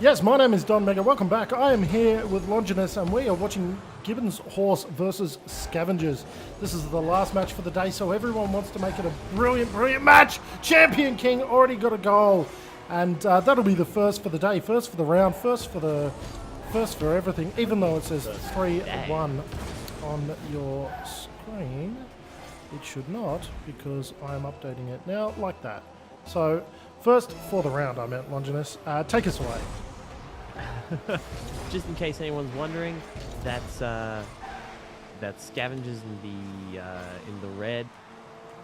Yes, my name is Don Mega. Welcome back. I am here with Lonjanis and we are watching Gibbons Horse versus Scavengers. This is the last match for the day, so everyone wants to make it a brilliant, brilliant match. Champion King already got a goal, and that'll be the first for the day, first for the round, first for everything, even though it says 3-1 on your screen. It should not, because I am updating it now like that. So, first for the round, I meant, Lonjanis. Take us away. Just in case anyone's wondering, that's Scavengers in the red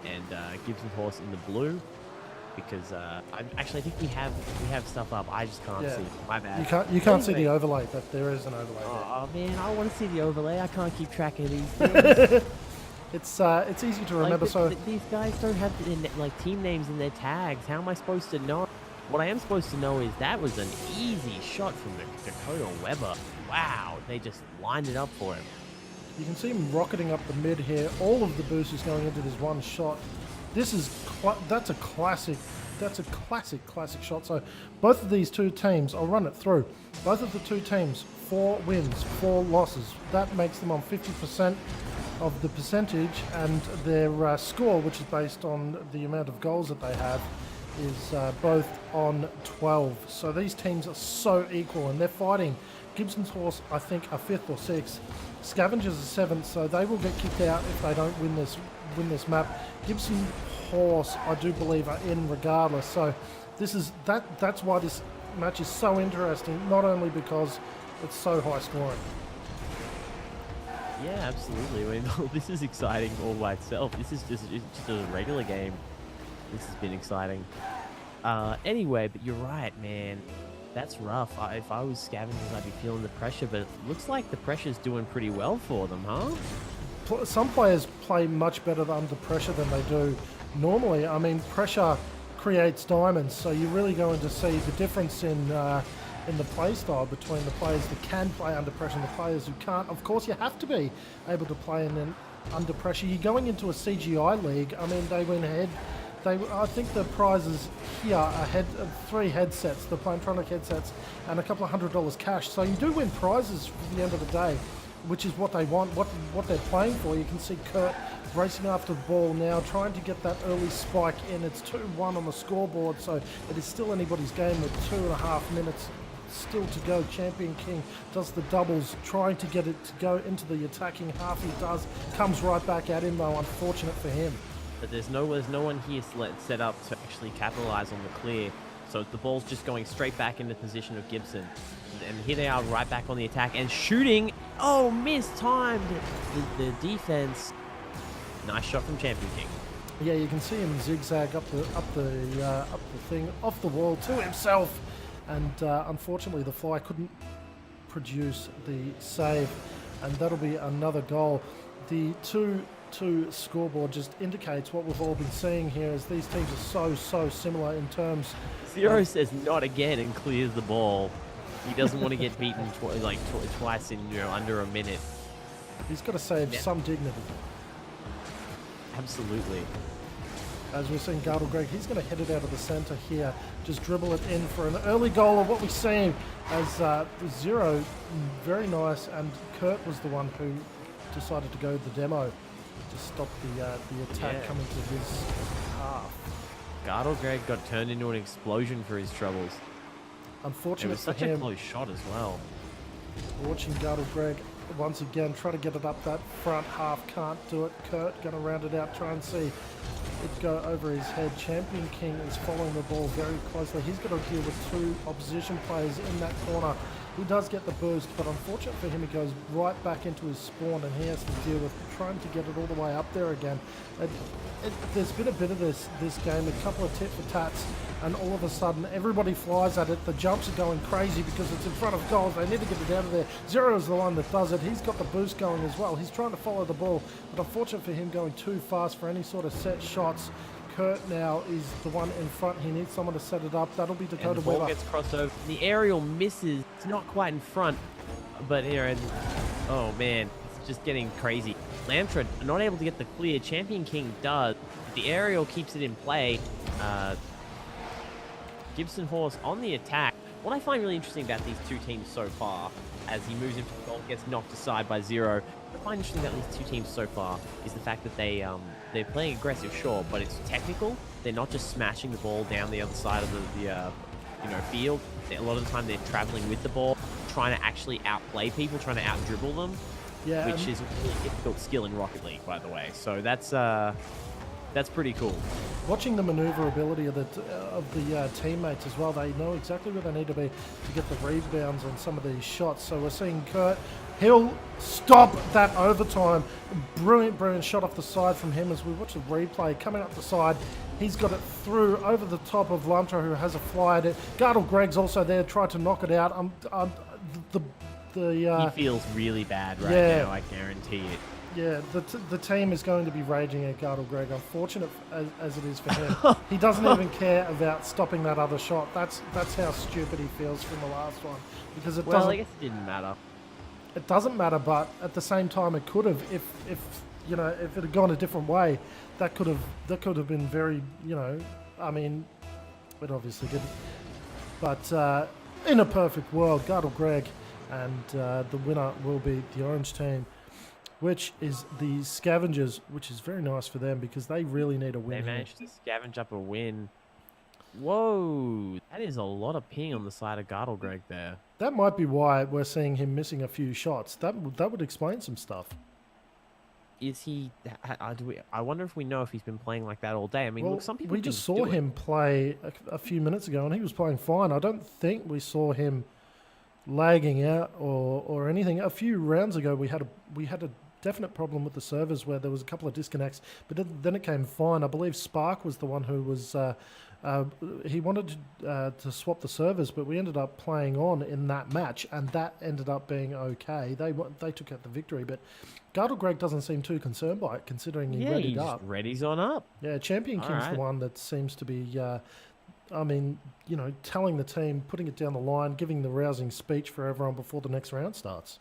and Gibson Horse in the blue. Because I think we have stuff up. I just can't see it. My bad. You can't see the overlay, but there is an overlay. Oh man, I want to see the overlay. I can't keep track of these things. It's easy to remember. So these guys don't have team names in their tags. How am I supposed to know? What I am supposed to know is that was an easy shot from Dakota Weber. Wow, they just lined it up for him. You can see him rocketing up the mid here. All of the boost is going into this one shot. That's a classic shot. So both of these two teams, I'll run it through. Both of the two teams, 4 wins, 4 losses. That makes them on 50% of the percentage, and their score, which is based on the amount of goals that they have, is both on 12. So these teams are so equal, and they're fighting. Gibson's Horse, I think, are 5th or 6th. Scavengers are 7th, so they will get kicked out if they don't win this map. Gibson Horse, I do believe, are in regardless. So that's why this match is so interesting, not only because it's so high scoring. Yeah, absolutely. I mean, this is exciting all by itself. This is just a regular game. This has been exciting. Anyway, but you're right, man. That's rough. If I was Scavengers, I'd be feeling the pressure, but it looks like the pressure's doing pretty well for them, huh? Some players play much better under pressure than they do normally. I mean, pressure creates diamonds, so you're really going to see the difference in the play style between the players that can play under pressure and the players who can't. Of course, you have to be able to play under pressure. You're going into a CGI league. I mean, they went ahead. I think the prizes here are 3 headsets, the Plantronic headsets, and a couple of $100 cash. So you do win prizes at the end of the day, which is what they want, what they're playing for. You can see Kurt racing after the ball now, trying to get that early spike in. It's 2-1 on the scoreboard, so it is still anybody's game with 2.5 minutes still to go. Champion King does the doubles, trying to get it to go into the attacking half. He does, comes right back at him though, unfortunate for him. But there's no one here set up to actually capitalize on the clear. So the ball's just going straight back into the position of Gibson. And here they are right back on the attack and shooting. Oh, mistimed the defense. Nice shot from Champion King. Yeah, you can see him zigzag up the thing, off the wall to himself. And unfortunately, the fly couldn't produce the save. And that'll be another goal. The 2-2 scoreboard just indicates what we've all been seeing here, as these teams are so similar in terms. Zero says not again and clears the ball. He doesn't want to get beaten twice in under a minute. He's got to save some dignity. Absolutely. As we're seeing Gardel Greg, he's going to head it out of the centre here, just dribble it in for an early goal of what we're seeing as Zero, very nice, and Kurt was the one who decided to go the demo to stop the attack coming to his half. Gardel Greg got turned into an explosion for his troubles. Unfortunate it was such for him. A close shot as well. Watching Gardel Greg once again try to get it up that front half, can't do it. Kurt going to round it out, try and see it go over his head. Champion King is following the ball very closely. He's got to deal with 2 opposition players in that corner. He does get the boost, but unfortunate for him, he goes right back into his spawn, and he has to deal with trying to get it all the way up there again. There's been a bit of this game, a couple of tit for tats, and all of a sudden everybody flies at it. The jumps are going crazy because it's in front of goals. They need to get it out of there. Zero is the one that does it. He's got the boost going as well. He's trying to follow the ball, but unfortunate for him, going too fast for any sort of set shots. Kurt now is the one in front. He needs someone to set it up. That'll be Dakota and the ball Weber. Gets crossed over. The aerial misses. It's not quite in front, but here, and oh man, it's just getting crazy. Lamtra not able to get the clear. Champion King does. The aerial keeps it in play. Gibson Horse on the attack. What I find really interesting about these two teams so far, as he moves into the goal, gets knocked aside by Zero, what I find interesting about these two teams so far is the fact that they're playing aggressive, sure, but it's technical. They're not just smashing the ball down the other side of the field. A lot of the time they're traveling with the ball, trying to actually outplay people, trying to out-dribble them, which is a really difficult skill in Rocket League, by the way. So that's pretty cool. Watching the maneuverability of the teammates as well, they know exactly where they need to be to get the rebounds on some of these shots. So we're seeing Kurt, he'll stop that overtime. Brilliant shot off the side from him as we watch the replay coming up the side. He's got it through over the top of Lantra, who has a fly at it. Gardel Gregg's also there, tried to knock it out. He feels really bad right now, I guarantee it. Yeah, the team is going to be raging at Gardel Gregg, unfortunate as it is for him. He doesn't even care about stopping that other shot. That's how stupid he feels from the last one. Because I guess it didn't matter. It doesn't matter, but at the same time it could have. If it had gone a different way, that could have been very, I mean, it obviously didn't. But in a perfect world, Gardel Gregg and the winner will be the orange team, which is the Scavengers, which is very nice for them because they really need a win. They managed to scavenge up a win. Whoa, that is a lot of ping on the side of Gardel Gregg there. That might be why we're seeing him missing a few shots. That would explain some stuff. Is he? I wonder if we know if he's been playing like that all day. I mean, look, some people. We just saw him play a few minutes ago, and he was playing fine. I don't think we saw him lagging out or anything. A few rounds ago, we had a definite problem with the servers where there was a couple of disconnects, but then it came fine. I believe Spark was the one who was he wanted to swap the servers, but we ended up playing on in that match, and that ended up being okay. They took out the victory, but Gardel Gregg doesn't seem too concerned by it, considering he readied up. Ready's on up. Yeah, Champion King's the one that seems to be, telling the team, putting it down the line, giving the rousing speech for everyone before the next round starts.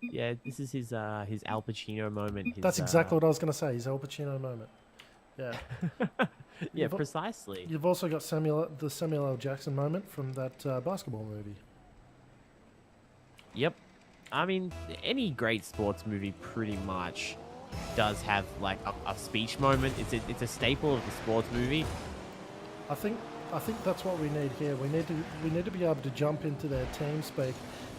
Yeah, this is his Al Pacino moment. That's exactly what I was going to say. His Al Pacino moment. Yeah. Yeah, precisely. You've also got the Samuel L. Jackson moment from that basketball movie. Yep. I mean, any great sports movie pretty much does have like a speech moment. It's a staple of the sports movie. I think that's what we need here. We need to be able to jump into their team speak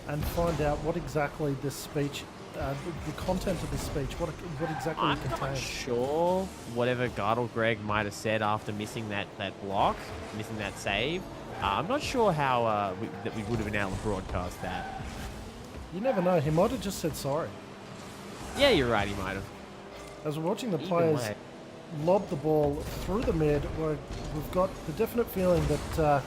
and find out what exactly this speech, the content of this speech, what exactly it contains. I'm not sure whatever Gardel Gregg might have said after missing that block, missing that save. I'm not sure how that we would have been able to broadcast that. You never know. He might have just said sorry. Yeah, you're right. He might have. As we're watching the players lob the ball through the mid, we've got the definite feeling that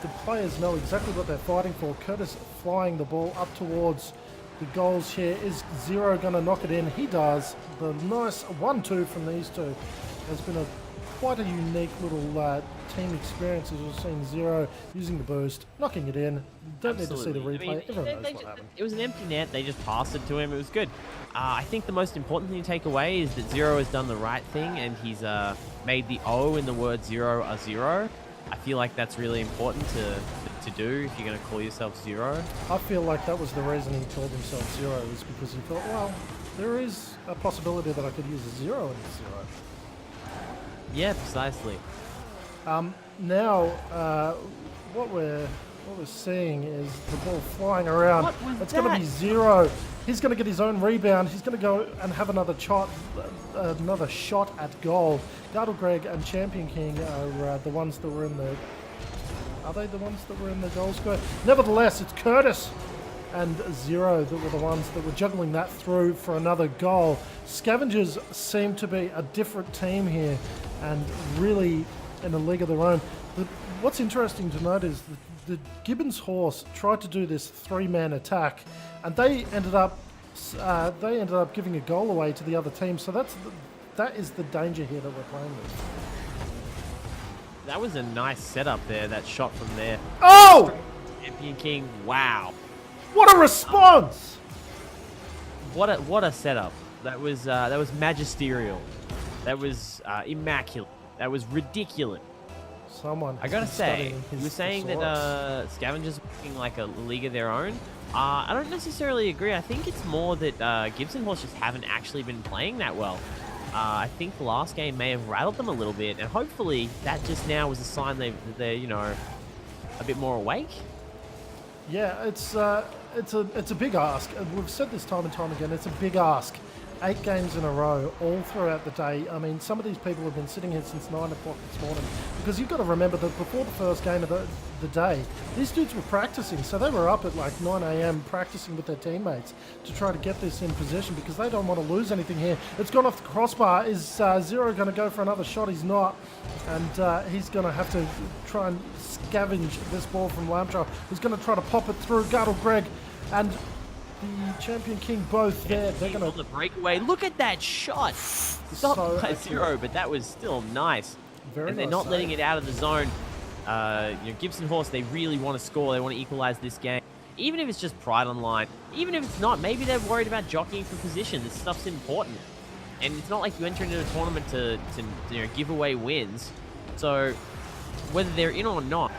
the players know exactly what they're fighting for. Curtis flying the ball up towards the goals here. Is Zero going to knock it in? He does. The nice 1-2 from these two has been quite a unique little team experience, as we've seen Zero using the boost, knocking it in. Don't need to see the replay. I mean, everyone knows what happened. It was an empty net. They just passed it to him. It was good. I think the most important thing to take away is that Zero has done the right thing, and he's made the O in the word zero a zero. I feel like that's really important to do if you're going to call yourself Zero. I feel like that was the reason he called himself Zero, is because he thought, well, there is a possibility that I could use a zero in this zero. Yeah, precisely. Now, what we're seeing is the ball flying around. It's going to be Zero. He's going to get his own rebound. He's going to go and have another shot at goal. Gardel Gregg and Champion King are the ones that were in the... Are they the ones that were in the goal square? Nevertheless, it's Curtis and Zero that were the ones that were juggling that through for another goal. Scavengers seem to be a different team here and really in a league of their own. What's interesting to note is the Gibbons horse tried to do this three-man attack, and they ended up giving a goal away to the other team. So that is the danger here that we're playing with. That was a nice setup there. That shot from there. Oh! Champion King. Wow. What a response! What a setup. That was magisterial. That was immaculate. That was ridiculous. Someone. I gotta is say, studying you his were saying thesaurus. that Scavengers are making like a league of their own. I don't necessarily agree. I think it's more that Gibson Horse just haven't actually been playing that well. I think the last game may have rattled them a little bit, and hopefully that just now was a sign they're you know, a bit more awake. Yeah, it's a big ask. We've said this time and time again. It's a big ask. 8 games in a row, all throughout the day. I mean, some of these people have been sitting here since 9 o'clock this morning, because you've got to remember that before the first game of the day, these dudes were practicing. So they were up at like 9 a.m. practicing with their teammates to try to get this in position, because they don't want to lose anything here. It's gone off the crossbar. Is Zero going to go for another shot? He's not. And he's going to have to try and scavenge this ball from Lamtra, who's going to try to pop it through. Gardle Greg and the Champion King both there. They're going to... the breakaway. Look at that shot. Stopped So by accurate. Zero, but that was still nice. Very And they're nice not save. letting it out of the zone. You know, Gibson Horse, they really want to score. They want to equalize this game. Even if it's just pride online. Even if it's not. Maybe they're worried about jockeying for position. This stuff's important. And it's not like you enter into a tournament to you know, give away wins. So whether they're in or not,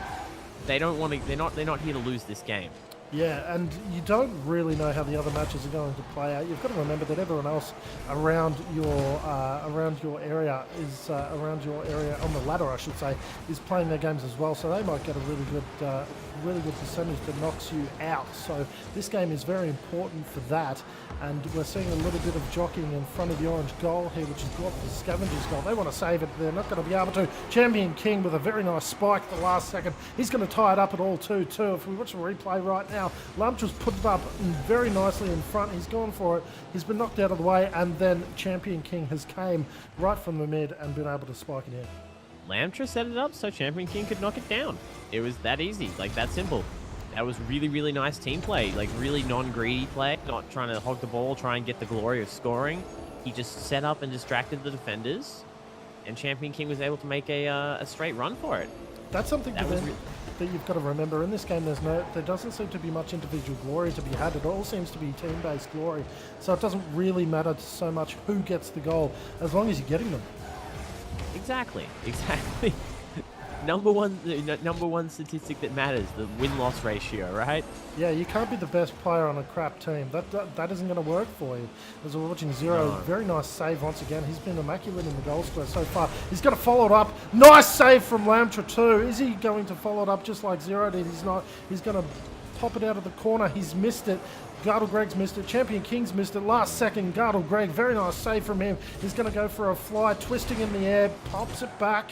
they don't want to. They're not here to lose this game. Yeah, and you don't really know how the other matches are going to play out. You've got to remember that everyone else around your area is around your area on the ladder, I should say, is playing their games as well. So they might get a really good percentage that knocks you out. So this game is very important for that. And we're seeing a little bit of jockeying in front of the orange goal here, which is brought the Scavengers goal. They want to save it. They're not going to be able to. Champion King with a very nice spike the last second. He's going to tie it up at all 2-2. If we watch the replay right now, Lamtra's put it up very nicely in front. He's gone for it. He's been knocked out of the way, and then Champion King has came right from the mid and been able to spike it in. Lamtra set it up so Champion King could knock it down. It was that easy, like that simple. That was really, really nice team play, like really non-greedy play, not trying to hog the ball, try and get the glory of scoring. He just set up and distracted the defenders, and Champion King was able to make a straight run for it. That's something That that, was that you've got to remember. In this game, there doesn't seem to be much individual glory to be had. It all seems to be team-based glory. So it doesn't really matter so much who gets the goal, as long as you're getting them. Exactly. Number one statistic that matters, the win-loss ratio, right? Yeah, you can't be the best player on a crap team. That isn't going to work for you. As we're watching Zero, No. very nice save once again. He's been immaculate in the goal square so far. He's going to follow it up. Nice save from Lamtra too. Is he going to follow it up just like Zero did? He's not. He's going to pop it out of the corner. He's missed it. Gardle Greg's missed it. Champion King's missed it. Last second, Gardle Greg. Very nice save from him. He's going to go for a fly, twisting in the air, pops it back.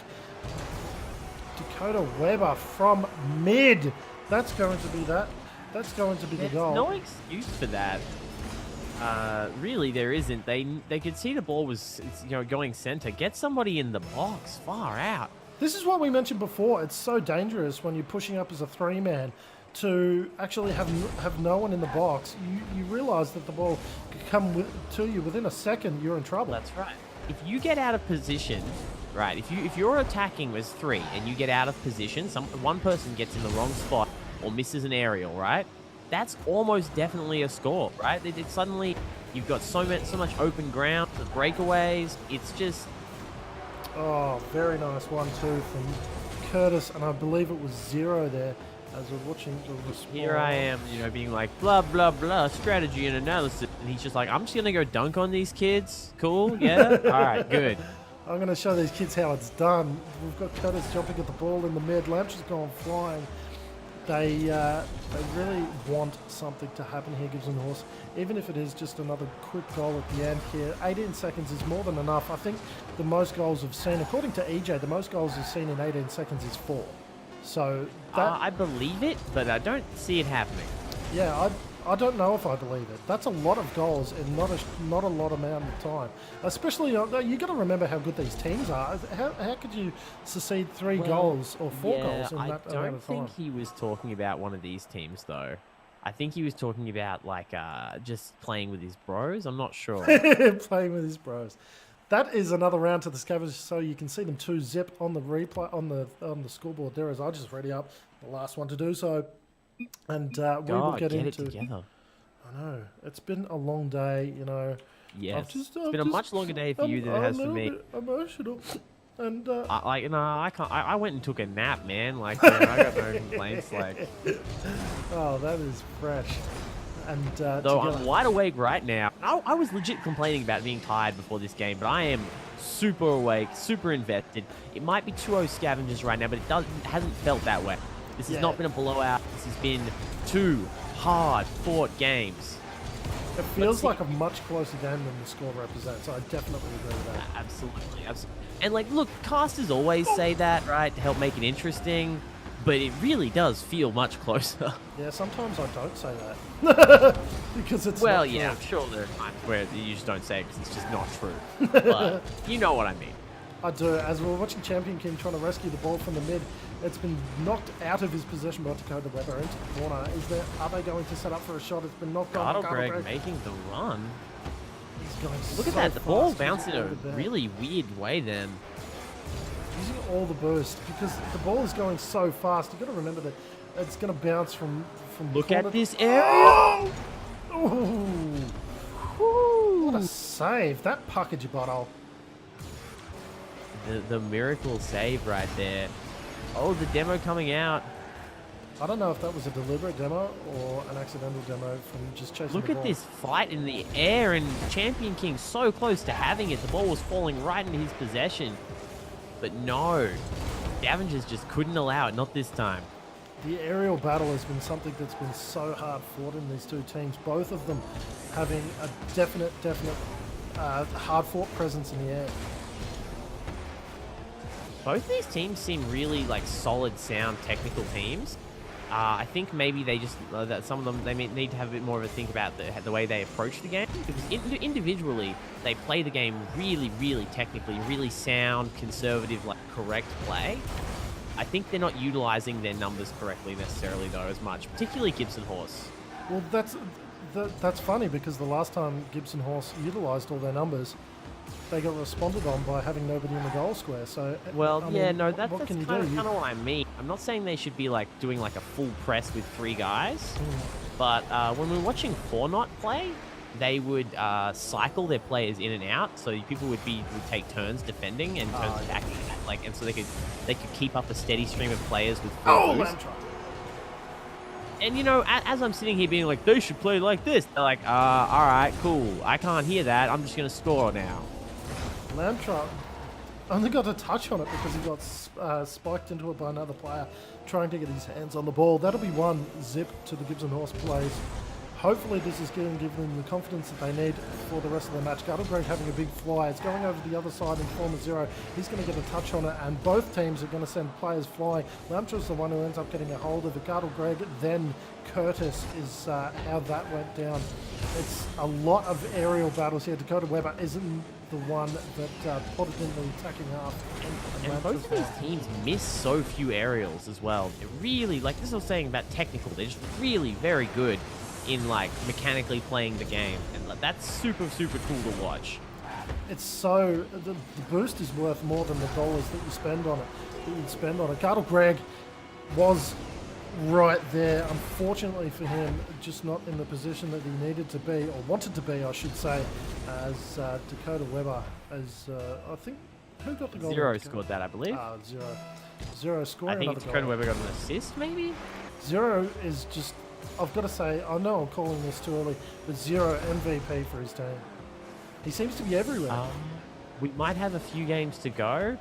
Dakota Weber from mid. That's going to be that. That's going to be the There's goal. no excuse for that. Really, there isn't. They could see the ball was, you know, going center. Get somebody in the box, far out. This is what we mentioned before. It's so dangerous when you're pushing up as a 3-man to actually have no one in the box. You realise that the ball could come to you within a second. You're in trouble. That's right. If you get out of position, right? If you're attacking as 3 and you get out of position, one person gets in the wrong spot or misses an aerial, right? That's almost definitely a score, right? It suddenly you've got so much open ground, the breakaways. It's just Oh, very nice 1-2 from Curtis, and I believe it was Zero there. As we're watching the response. here I am, you know, being like blah blah blah strategy and analysis, and he's just like, I'm just gonna go dunk on these kids. Cool, yeah, all right, good. I'm going to show these kids how it's done. We've got Curtis jumping at the ball in the mid. Lamtra's gone flying. They really want something to happen here, Gibbons Horse. Even if it is just another quick goal at the end here. 18 seconds is more than enough. I think the most goals we've seen, according to EJ, the most goals we've seen in 18 seconds is 4. So that, I believe it, but I don't see it happening. yeah, I don't know if I believe it. That's a lot of goals in not a lot amount of time. Especially, you got to remember how good these teams are. How could you succeed 3 goals or 4 goals in that amount of time? I don't think he was talking about one of these teams, though. I think he was talking about, like, just playing with his bros. I'm not sure. Playing with his bros. That is another round to the Scavengers, so you can see them 2-zip on the replay on the scoreboard there as I just ready up the last one to do so. And we will get into it together. I know. It's been a long day, you know. Yes. It's been a much longer day for you than it has for me. Bit emotional. And I can't. I went and took a nap, man. Like, man, I got no complaints. Like, oh, that is fresh. And though I'm wide awake right now. I was legit complaining about being tired before this game, but I am super awake, super invested. It might be 2-0 Scavengers right now, but it hasn't felt that way. This has not been a blowout. This has been 2 hard-fought games. It feels like a much closer game than the score represents. I definitely agree with that. Absolutely, absolutely. And like, look, casters always say that, right, to help make it interesting, but it really does feel much closer. Yeah, sometimes I don't say that because it's well, not yeah, true. I'm sure there are times where you just don't say it because it's just not true. But you know what I mean. I do. As we're watching Champion King trying to rescue the ball from the mid, it's been knocked out of his possession by Dakota Weber into the corner. Are they going to set up for a shot? It's been knocked on. Greg making the run. He's going Look so at that. The fast, ball using bounced in all a the bend. really weird way then. Using all the boost because the ball is going so fast. You've got to remember that it's going to bounce from Look corner at this area. Oh! Ooh. What a save. That puckered your bottle. The miracle save right there. Oh, the demo coming out. I don't know if that was a deliberate demo or an accidental demo from just chasing Look the at ball. this fight in the air, and Champion King so close to having it. The ball was falling right into his possession. But no, Scavengers just couldn't allow it, not this time. The aerial battle has been something that's been so hard fought in these two teams. Both of them having a definite hard fought presence in the air. Both these teams seem really like solid, sound, technical teams. I think maybe they just that some of them they need to have a bit more of a think about the way they approach the game, because individually they play the game really, really technically, really sound, conservative, like correct play. I think they're not utilizing their numbers correctly necessarily though as much, particularly Gibson Horse. Well, that's funny because the last time Gibson Horse utilized all their numbers, they got responded on by having nobody in the goal square. So, well, I yeah, mean, no, what that's can you kind do? of what I mean. I'm not saying they should be like doing like a full press with 3 guys, but when we're watching 4-Not play, they would cycle their players in and out. So people would take turns defending and turns attacking, like, and so they could keep up a steady stream of players with full boost. And you know, as I'm sitting here being like, they should play like this, they're like, all right, cool. I can't hear that. I'm just gonna score now. Lamtrot only got a touch on it because he got spiked into it by another player trying to get his hands on the ball. That'll be 1 zip to the Gibson Horse plays. Hopefully this is giving them the confidence that they need for the rest of the match. Guttlegrade having a big fly. It's going over the other side in form of 0. He's going to get a touch on it, and both teams are going to send players flying. Lamtra's the one who ends up getting a hold of it. Guttlegrade, then Curtis is how that went down. It's a lot of aerial battles here. Dakota Weber isn't the one that potted in the attacking half. And both of these teams miss so few aerials as well. They're really, like this I was saying about technical, they're just really very good in like mechanically playing the game, and like, that's super cool to watch. It's so the boost is worth more than the dollars that you spend on it. Carl Gregg was right there. Unfortunately for him, just not in the position that he needed to be, or wanted to be, I should say, as Dakota Weber. As I think, who got the goal? 0 scored that, I believe. 0 scored. I think it's Dakota Weber got an assist, maybe. 0 is just. I've got to say, I know I'm calling this too early, but 0 MVP for his team. He seems to be everywhere. We might have a few games to go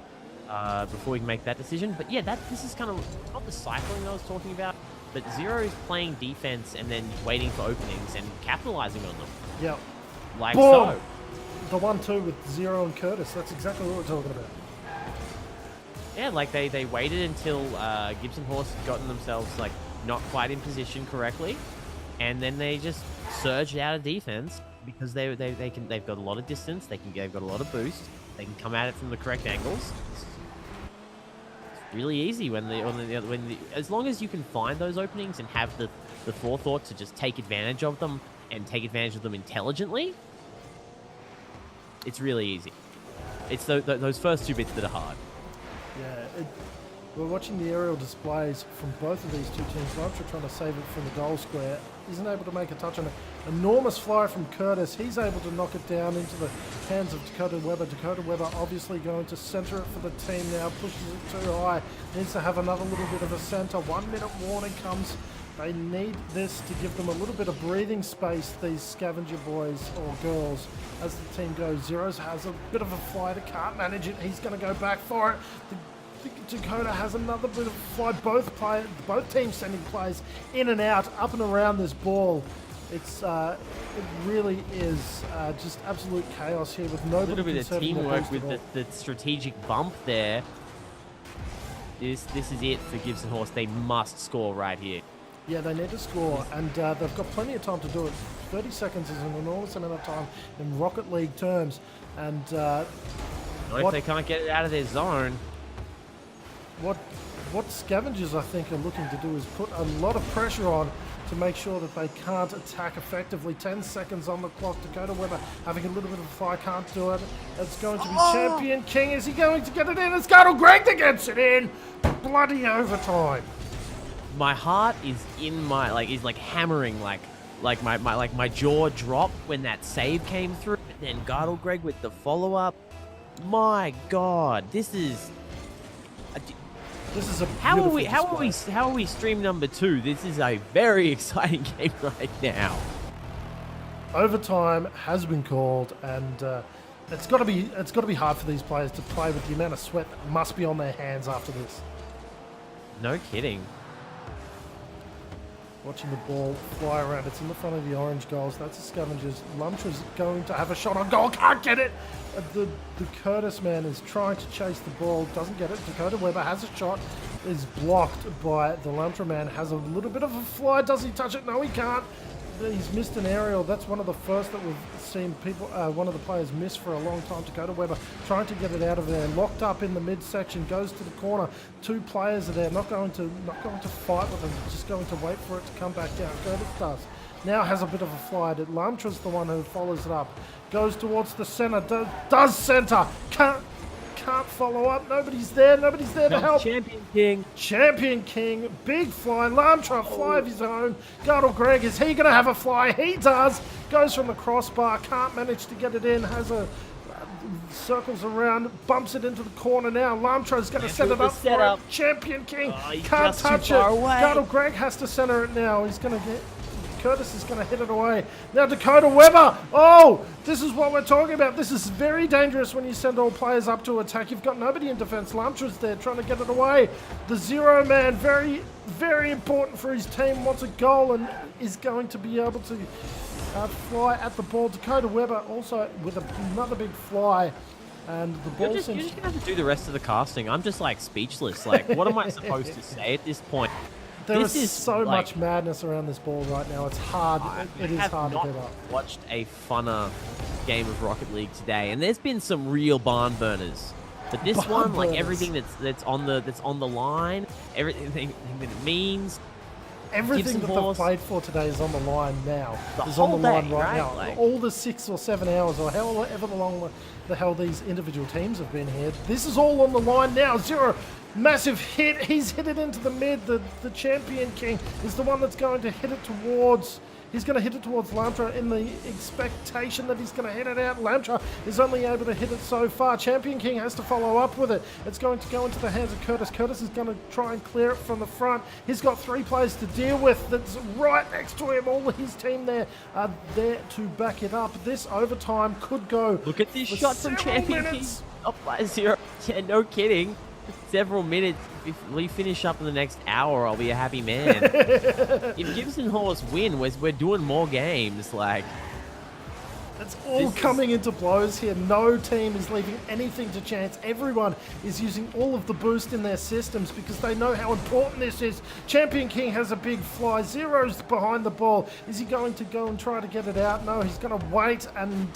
before we can make that decision. But yeah, this is kind of not the cycling I was talking about, but 0 is playing defense and then waiting for openings and capitalizing on them. Yep. Like Boom! so. The 1-2 with 0 and Curtis. That's exactly what we're talking about. Yeah, like they waited until Gibson Horse had gotten themselves like not quite in position correctly, and then they just surged out of defense because they've got a lot of distance, they've got a lot of boost, they can come at it from the correct angles. It's really easy as long as you can find those openings and have the forethought to just take advantage of them and take advantage of them intelligently. It's really easy. It's those first 2 bits that are hard. Yeah, We're watching the aerial displays from both of these two teams. Lantra trying to save it from the goal square. Isn't able to make a touch on it. Enormous fly from Curtis. He's able to knock it down into the hands of Dakota Weber. Dakota Weber obviously going to center it for the team now. Pushes it too high. Needs to have another little bit of a center. 1 minute warning comes. They need this to give them a little bit of breathing space, these Scavenger boys or girls, as the team goes. Zeros has a bit of a fly that can't manage it. He's going to go back for it. Dakota has another bit of fly. Both teams sending players in and out, up and around this ball. It really is just absolute chaos here with nobody. A little bit of teamwork with the strategic bump there. This is it for Gibson Horse. They must score right here. Yeah, they need to score, and they've got plenty of time to do it. 30 seconds is an enormous amount of time in Rocket League terms, and Not if they can't get it out of their zone. What Scavengers, I think, are looking to do is put a lot of pressure on to make sure that they can't attack effectively. 10 seconds on the clock. Dakota Weber having a little bit of a fly, can't do it. It's going to be Champion King. Is he going to get it in? It's Gartle Greg that gets it in. Bloody overtime. My heart is in my is hammering like my jaw dropped when that save came through. And then Gartle Greg with the follow up. My God, this is a how are we stream number 2? This is a very exciting game right now. Overtime has been called, and it's got to be hard for these players to play with the amount of sweat that must be on their hands after this. No kidding. Watching the ball fly around. It's in the front of the orange goals. That's the Scavengers. Lumtra's going to have a shot on goal. Can't get it. The Curtis man is trying to chase the ball. Doesn't get it. Dakota Weber has a shot. Is blocked by the Lumtra man. Has a little bit of a fly. Does he touch it? No, he can't. He's missed an aerial. That's one of the first that we've seen people, one of the players miss for a long time. Dakota Weber trying to get it out of there. Locked up in the midsection, goes to the corner. 2 players are there, not going to fight with them, just going to wait for it to come back down. Curtis does. Now has a bit of a fly. Lamtra's the one who follows it up. Goes towards the center. Does center. Can't follow up. Nobody's there to help. Champion King. Champion King. Big fly. Lamtra, fly of his own. Gartle Greg, is he going to have a fly? He does. Goes from the crossbar. Can't manage to get it in. Has a... circles around. Bumps it into the corner now. Lamtra's going to set it up for it. Champion King. Can't touch it. Gartle Greg has to center it now. He's going to get... Curtis is going to hit it away. Now Dakota Weber. Oh, this is what we're talking about. This is very dangerous when you send all players up to attack. You've got nobody in defense. Lamtra's there trying to get it away. The zero man, very, very important for his team. Wants a goal and is going to be able to fly at the ball. Dakota Weber also with another big fly. And the ball you're just going to have to do the rest of the casting. I'm just speechless. What am I supposed to say at this point? There is so much madness around this ball right now. It's hard. It is hard to get up. I've watched a funner game of Rocket League today, and there's been some real barn burners. But this one, everything that's on the line, everything that it means. Everything that they've played for today is on the line now. Is on the line right now. All the 6 or 7 hours, or however long the hell these individual teams have been here. This is all on the line now. Zero. Massive hit. He's hit it into the mid. The Champion King is the one that's going to hit it towards... He's going to hit it towards Lamtra in the expectation that he's going to hit it out. Lamtra is only able to hit it so far. Champion King has to follow up with it. It's going to go into the hands of Curtis. Curtis is going to try and clear it from the front. He's got 3 players to deal with that's right next to him. All of his team there are there to back it up. This overtime could go. Look at this shot from Champion King. Up by 0. Yeah, no kidding. Several minutes. If we finish up in the next hour, I'll be a happy man. If Gibson Horse win, we're doing more games. It's all coming into blows here. No team is leaving anything to chance. Everyone is using all of the boost in their systems because they know how important this is. Champion King has a big fly. Zero's behind the ball. Is he going to go and try to get it out? No, he's going to wait and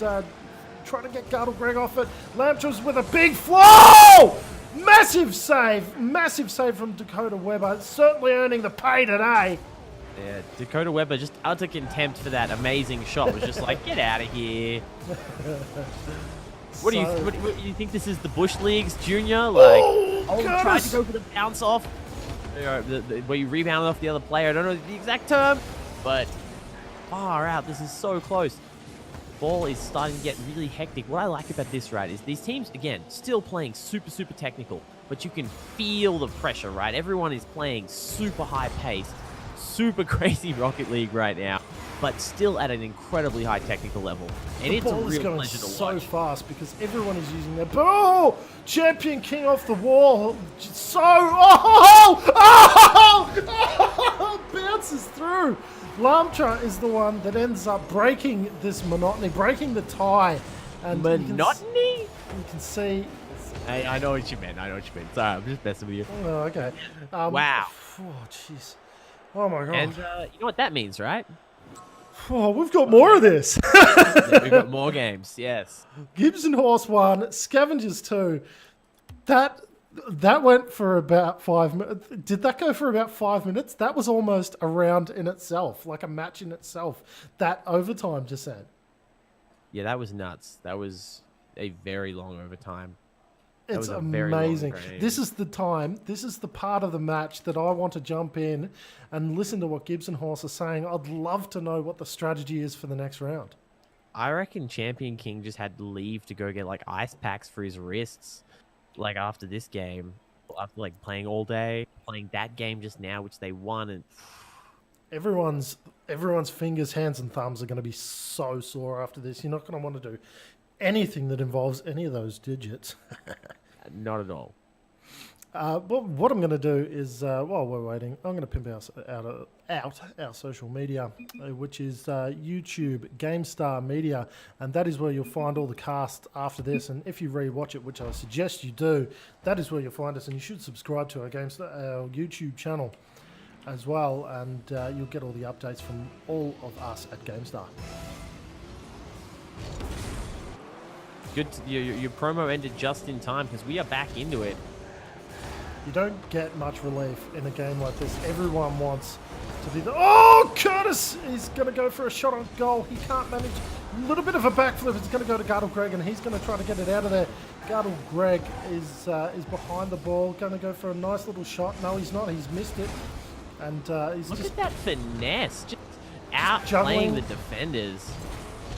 try to get Gartle Greg off it. Lamtra's with a big fly! Massive save from Dakota Weber. Certainly earning the pay today. Yeah, Dakota Weber just utter contempt for that amazing shot. Was just get out of here. What do you think this is, the Bush Leagues Junior? Oh, tried to Curtis! go for the bounce off. Where you rebound off the other player. I don't know the exact term, but far out. This is so close. Ball is starting to get really hectic. What I like about this, right, is these teams, again, still playing super, super technical, but you can feel the pressure, right? Everyone is playing super high pace, super crazy Rocket League right now, but still at an incredibly high technical level. And it's a ball is real going pleasure to so watch. fast because everyone is using their ball. Champion King off the wall. So, oh, bounces through. Lamtra is the one that ends up breaking this monotony, breaking the tie. And Monotony? You can see. Hey, I know what you meant. I know what you meant. Sorry, I'm just messing with you. Oh, okay. Wow. Oh, jeez. Oh my god. And you know what that means, right? Oh, we've got more of this. We've got more games, yes. Gibson Horse 1, Scavengers 2. That went for about 5 minutes. Did that go for about 5 minutes? That was almost a round in itself, like a match in itself. That overtime just said. Yeah, that was nuts. That was a very long overtime. It's amazing. This is the time, this is the part of the match that I want to jump in and listen to what Gibson Horse is saying. I'd love to know what the strategy is for the next round. I reckon Champion King just had to leave to go get like ice packs for his wrists, like after this game, after like playing all day, playing that game just now, which they won, and everyone's fingers, hands, and thumbs are going to be so sore after this. You're not going to want to do anything that involves any of those digits. Not at all. But what I'm going to do is, while we're waiting, I'm going to pimp out our social media, which is YouTube, Gamestah Media, and that is where you'll find all the cast after this. And if you rewatch it, which I suggest you do, that is where you'll find us, and you should subscribe to our our YouTube channel as well, and you'll get all the updates from all of us at Gamestah. Good. Your promo ended just in time because we are back into it. You don't get much relief in a game like this. Everyone wants to be the... Oh, Curtis! He's going to go for a shot on goal. He can't manage. A little bit of a backflip. It's going to go to Gardle Greg, and he's going to try to get it out of there. Gardle Greg is behind the ball, going to go for a nice little shot. No, he's not. He's missed it. And he's Look just... at that finesse. Just outplaying the defenders.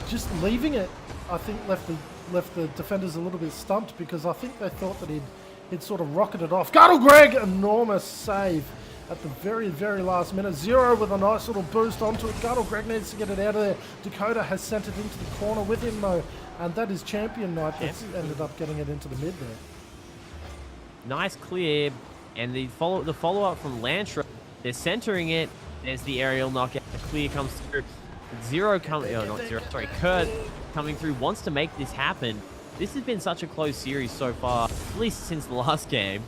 Just leaving it, I think, left the defenders a little bit stumped because I think they thought that he'd sort of rocketed off. Gardle Greg, enormous save at the very, very last minute. Zero with a nice little boost onto it. Gardle Greg needs to get it out of there. Dakota has sent it into the corner with him though, and that is Champion Knight that's ended up getting it into the mid there. Nice clear, and the follow-up from Lantra. They're centering it. There's the aerial knockout. The clear comes through. Zero coming. Oh, not Zero. Sorry, Kurt coming through. Wants to make this happen. This has been such a close series so far, at least since the last game.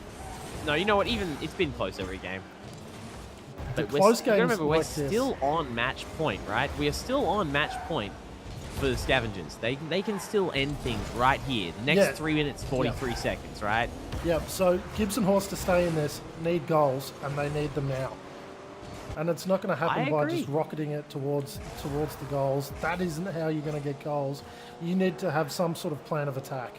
No, you know what? Even it's been close every game. But close games. Remember, we're still on match point, right? We are still on match point for the Scavengers. They can still end things right here. The next 3 minutes 43 seconds, right? Yep. So Gibson Horse to stay in this need goals, and they need them now. And it's not going to happen by just rocketing it towards the goals. That isn't how you're going to get goals. You need to have some sort of plan of attack.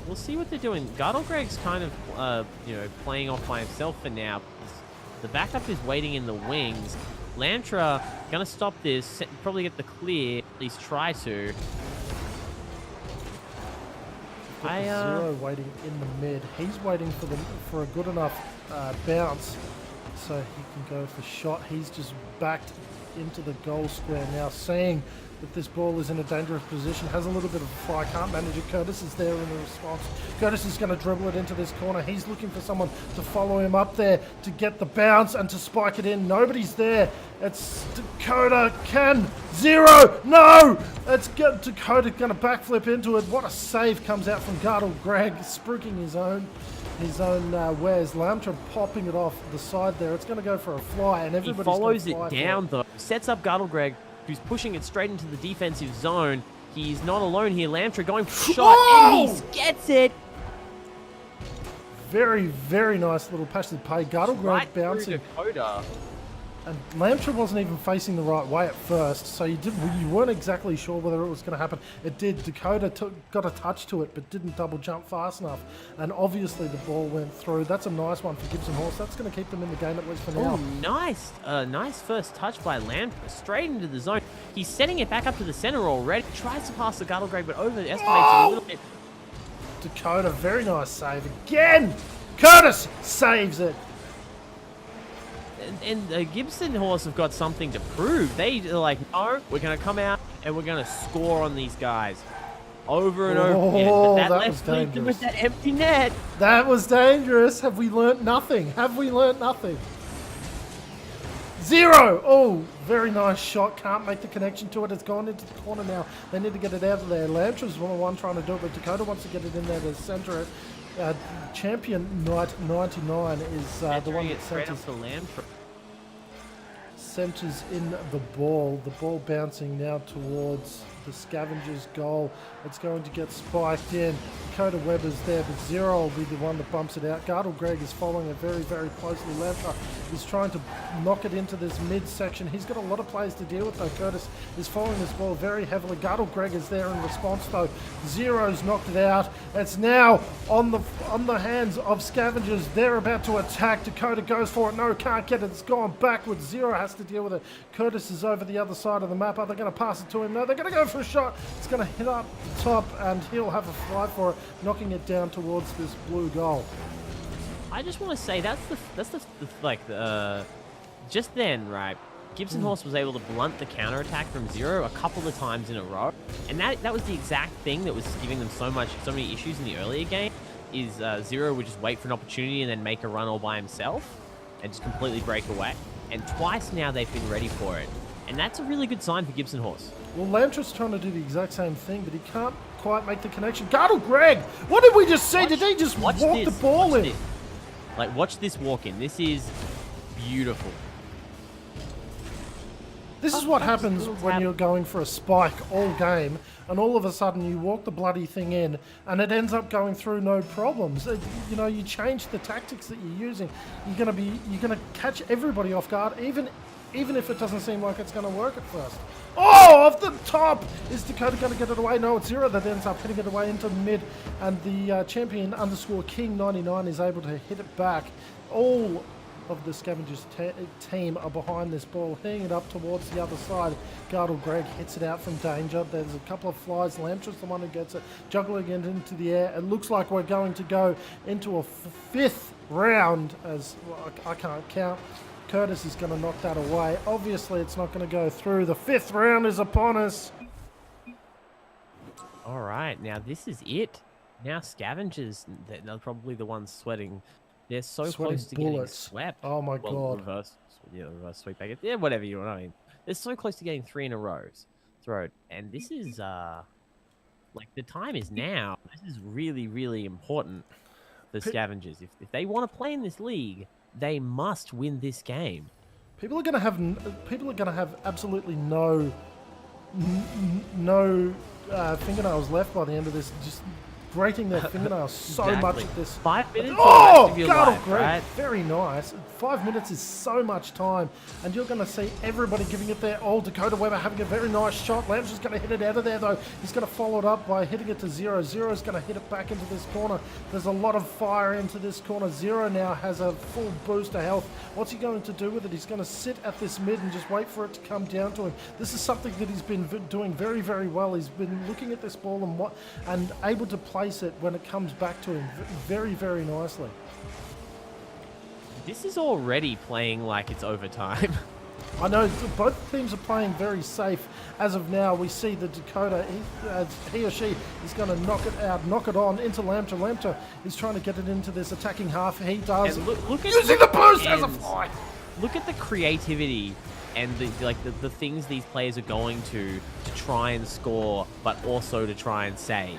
We'll see what they're doing. Gardle Greg's kind of, playing off by himself for now. The backup is waiting in the wings. Lantra going to stop this, probably get the clear, at least try to. Zero waiting in the mid. He's waiting for a good enough bounce so he can go for shot. He's just backed into the goal square now, seeing that this ball is in a dangerous position, has a little bit of a fly, can't manage it. Curtis is there in the response. Curtis is going to dribble it into this corner. He's looking for someone to follow him up there to get the bounce and to spike it in. Nobody's there. It's Dakota. Zero. No! It's Dakota going to backflip into it. What a save comes out from Gardle Greg, spruiking his own Where's Lamtra popping it off the side there. It's going to go for a fly, and everybody follows it down though. Sets up Gardle Greg, who's pushing it straight into the defensive zone. He's not alone here. Lamtra going for a shot, and he gets it. Very, very nice little pass to the pay. Gardle Greg bouncing. Dakota. And Lamtra wasn't even facing the right way at first, so you weren't exactly sure whether it was going to happen. It did. Dakota got a touch to it, but didn't double jump fast enough. And obviously the ball went through. That's a nice one for Gibson Horse. That's going to keep them in the game at least for now. Oh, nice. Nice first touch by Lamtra, straight into the zone. He's setting it back up to the center already. Tries to pass the Guttle Greg, but overestimates it a little bit. Dakota, very nice save again. Curtis saves it. And Gibson Horse have got something to prove. They're like, no, we're going to come out and we're going to score on these guys over and over again. But that left Lincoln with that empty net. That was dangerous. Have we learnt nothing? Have we learnt nothing? 0. Oh, very nice shot. Can't make the connection to it. It's gone into the corner now. They need to get it out of there. Lamtra's one trying to do it, but Dakota wants to get it in there to center it. Champion Knight 99 is the one that centers in the ball. The ball bouncing now towards the Scavengers goal. It's going to get spiked in. Dakota Webber's there, but 0 will be the one that bumps it out. Gardle Greg is following it very, very closely. Lamtra is trying to knock it into this midsection. He's got a lot of players to deal with though. Curtis is following this ball very heavily. Gardle Greg is there in response though. 0's knocked it out. It's now on the hands of Scavengers. They're about to attack. Dakota goes for it. No, can't get it. It's gone backwards. 0 has to deal with it. Curtis is over the other side of the map. Are they going to pass it to him? No, they're going to go for a shot. It's going to hit up the top and he'll have a fly for it, knocking it down towards this blue goal. I just want to say just then, right? Gibson Horse was able to blunt the counterattack from 0 a couple of times in a row, and that was the exact thing that was giving them so many issues in the earlier game. Is 0 would just wait for an opportunity and then make a run all by himself and just completely break away. And twice now they've been ready for it, and that's a really good sign for Gibson Horse. Well, Lamtra's trying to do the exact same thing, but he can't quite make the connection. Gardle Greg, what did we just see? Did he just walk the ball in? Like, watch this walk in. This is beautiful. This is what happens when you're going for a spike all game, and all of a sudden you walk the bloody thing in, and it ends up going through no problems. You know, you change the tactics that you're using. You're gonna catch everybody off guard, even if it doesn't seem like it's going to work at first. Oh, off the top! Is Dakota going to get it away? No, it's 0 that ends up hitting it away into the mid, and the champion _King 99 is able to hit it back. All of the Scavengers team are behind this ball, hitting it up towards the other side. Gardle Greg hits it out from danger. There's a couple of flies. Lamtra's the one who gets it, juggling it into the air. It looks like we're going to go into a 5th round, as well, I can't count. Curtis is going to knock that away. Obviously, it's not going to go through. The 5th round is upon us. All right, now this is it. Now Scavengers, they're probably the ones sweating. They're so close to getting swept. Oh my god. Reverse sweep back. Yeah, whatever you want. I mean, they're so close to getting 3 in a row. And this is, like, the time is now. This is really, really important for Scavengers. If they want to play in this league, they must win this game. People are going to have absolutely no fingernails left by the end of this. Just grating their fingernails so much at this. 5 minutes. Oh, Gardle Greg, right? Very nice. 5 minutes is so much time, and you're going to see everybody giving it their all. Dakota Webber having a very nice shot. Lamb's just going to hit it out of there, though. He's going to follow it up by hitting it to 0. 0 is going to hit it back into this corner. There's a lot of fire into this corner. 0 now has a full boost of health. What's he going to do with it? He's going to sit at this mid and just wait for it to come down to him. This is something that he's been doing very, very well. He's been looking at this ball and able to place it when it comes back to him very, very nicely. This is already playing like it's overtime. I know both teams are playing very safe. As of now, we see the Dakota, he or she is going to knock it out, knock it on into Lamtra. Lamtra is trying to get it into this attacking half. He does. And look at using the boost as a fly. Look at the creativity and the things these players are going to try and score, but also to try and save.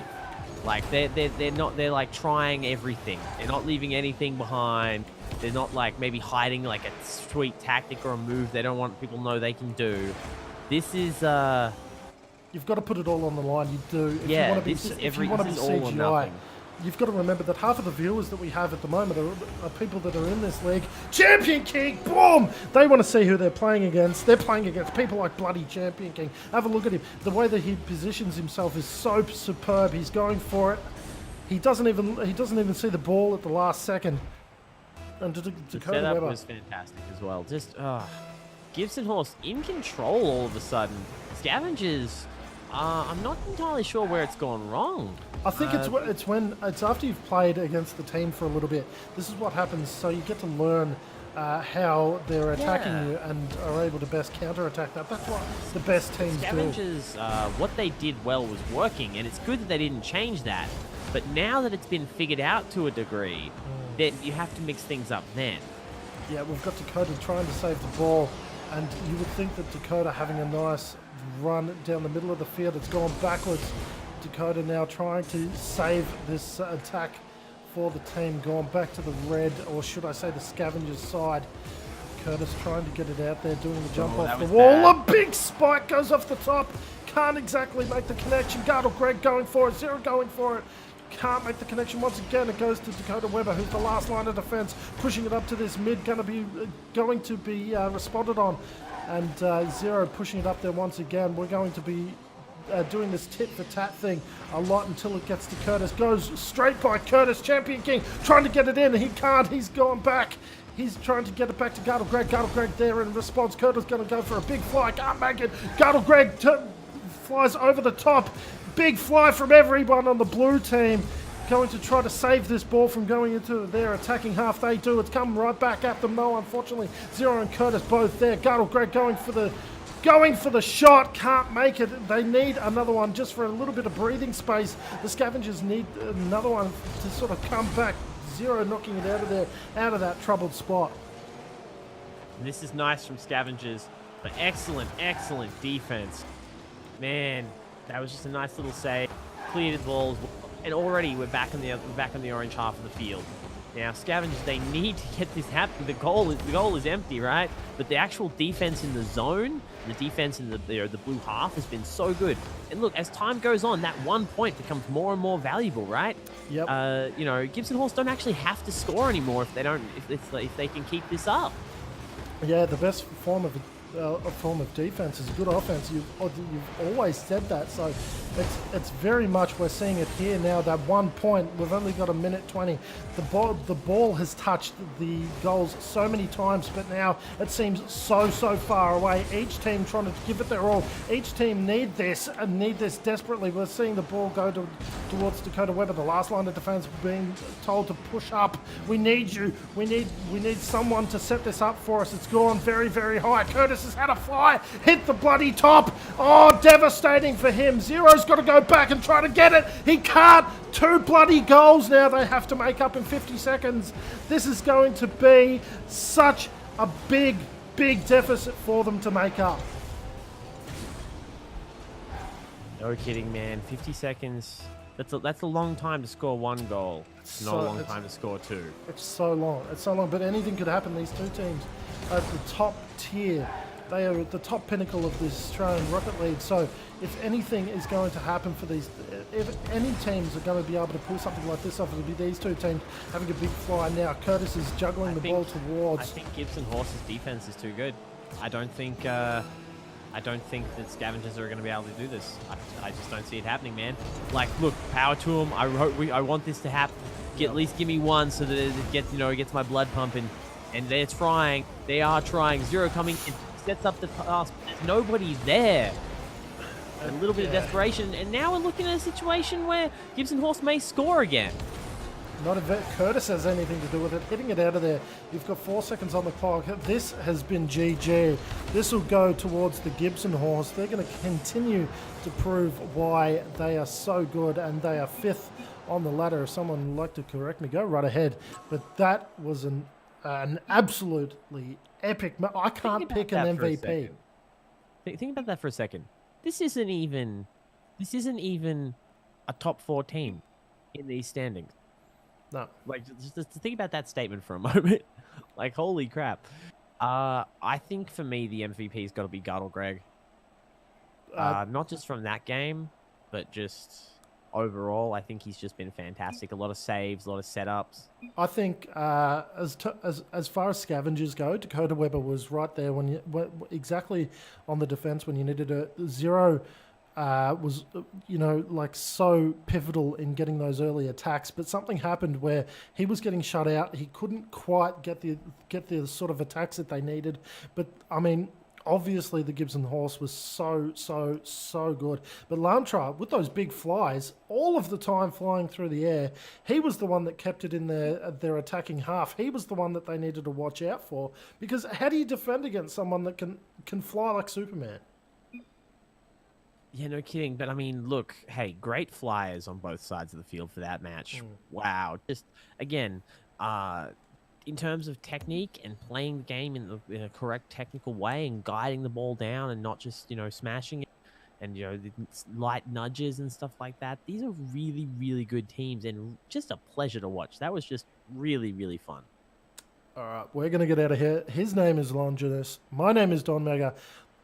Like they're like trying everything. They're not leaving anything behind. They're not like maybe hiding like a sweet tactic or a move they don't want people to know they can do. This is you've got to put it all on the line. You do. This is all or nothing. you've got to remember that half of the viewers that we have at the moment are people that are in this league. Champion King, boom! They want to see who they're playing against. They're playing against people like bloody Champion King. Have a look at him. The way that he positions himself is so superb. He's going for it. He doesn't even see the ball at the last second. And The Dakota setup Weber. was fantastic as well. Just, Gibson Horse in control all of a sudden. Scavengers, I'm not entirely sure where it's gone wrong. I think it's after you've played against the team for a little bit. This is what happens. So you get to learn how they're attacking you and are able to best counter-attack that. That's what the best teams do. Scavengers, what they did well was working, and it's good that they didn't change that. But now that it's been figured out to a degree, then you have to mix things up then. Yeah, we've got Dakota trying to save the ball, and you would think that Dakota having a nice run down the middle of the field, it's gone backwards. Dakota now trying to save this attack for the team, going back to the red, or should I say the Scavengers side. Curtis trying to get it out there, doing the jump off the wall. bad. A big spike goes off the top. Can't exactly make the connection. Gardle Greg going for it. Zero going for it. Can't make the connection. Once again, it goes to Dakota Weber, who's the last line of defense, pushing it up to this mid, going to be responded on. And Zero pushing it up there once again. We're going to be doing this tit-for-tat thing a lot until it gets to Curtis. Goes straight by Curtis. Champion King trying to get it in. He can't. He's gone back. He's trying to get it back to Gardle Greg. Gardle Greg there in response. Curtis going to go for a big fly. Can't make it. Gardle Greg flies over the top. Big fly from everyone on the blue team. Going to try to save this ball from going into their attacking half. They do. It's coming right back at them. No, unfortunately, Zero and Curtis both there. Gardle Greg going for the shot. Can't make it. They need another one just for a little bit of breathing space. The Scavengers need another one to sort of come back. Zero knocking it out of there, out of that troubled spot. And this is nice from Scavengers, but excellent, excellent defense. Man, that was just a nice little save. Cleared the balls, and already we're back on the orange half of the field. Now, Scavengers, they need to get this happening. The goal is empty, right? But the actual defense in the zone, the defense in the blue half has been so good. And look, as time goes on, that 1 point becomes more and more valuable, right? Yep. You know, Gibson Horse don't actually have to score anymore if they can keep this up. Yeah, the best form of defense is good offense. You've always said that, so it's very much, we're seeing it here now. That 1 point, we've only got a minute 20. The ball has touched the goals so many times, but now it seems so far away. Each team trying to give it their all. Each team need this desperately. We're seeing the ball go towards Dakota Weber. The last line of defense being told to push up. We need you. We need someone to set this up for us. It's gone very high. Curtis has had a fly, hit the bloody top. Oh, devastating for him. Zero's got to go back and try to get it. He can't. 2 bloody goals now they have to make up in 50 seconds. This is going to be such a big deficit for them to make up. No kidding, man. 50 seconds. That's a long time to score 1 goal. It's not a long time to score 2. It's so long. It's so long. But anything could happen. These two teams are at the top tier. They are at the top pinnacle of this Australian Rocket League. So if anything is going to happen for these, if any teams are going to be able to pull something like this off, it'll be these two teams having a big fly now. Curtis is juggling the ball towards. I think Gibson Horse's defense is too good. I don't think that Scavengers are going to be able to do this. I just don't see it happening, man. Like, look, power to them. I want this to happen. At least give me one so that it gets my blood pumping. And they're trying. They are trying. Zero coming in, sets up the pass. There's nobody there. A little bit of desperation, and now we're looking at a situation where Gibson Horse may score again. Not if Curtis has anything to do with it. Hitting it out of there. You've got 4 seconds on the clock. This has been GG. This will go towards the Gibson Horse. They're going to continue to prove why they are so good, and they are 5th on the ladder. If someone would like to correct me, go right ahead. But that was an absolutely epic. I can't pick an MVP. Think about that for a second. This isn't even a top 4 team in these standings. No. Like, just think about that statement for a moment. Like, holy crap. I think for me, the MVP's got to be Gardle Greg. Not just from that game, but just overall, I think he's just been fantastic. A lot of saves, a lot of setups. I think as far as scavengers go, Dakota Weber was right there exactly on the defense when you needed a zero. Was like so pivotal in getting those early attacks, but something happened where he was getting shut out. He couldn't quite get the sort of attacks that they needed. But I mean, obviously the Gibson horse was so good. But Lantra, with those big flies, all of the time flying through the air, he was the one that kept it in their attacking half. He was the one that they needed to watch out for, because how do you defend against someone that can fly like Superman? Yeah, no kidding. But I mean, look, hey, great flyers on both sides of the field for that match. Wow. Just, again, in terms of technique and playing the game in a correct technical way and guiding the ball down and not just, smashing it and, the light nudges and stuff like that. These are really, really good teams and just a pleasure to watch. That was just really, really fun. All right, we're going to get out of here. His name is Lonjanis. My name is Don Mega.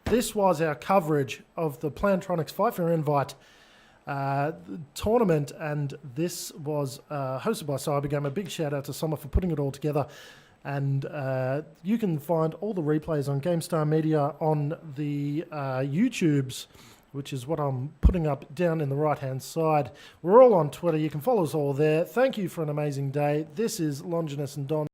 This was our coverage of the Plantronics Fight for Invite tournament, and this was hosted by Cybegamer. Big shout out to Summer for putting it all together. And you can find all the replays on Gamestah Media on the YouTubes, which is what I'm putting up down in the right-hand side. We're all on Twitter. You can follow us all there. Thank you for an amazing day. This is Lonjanis and Don.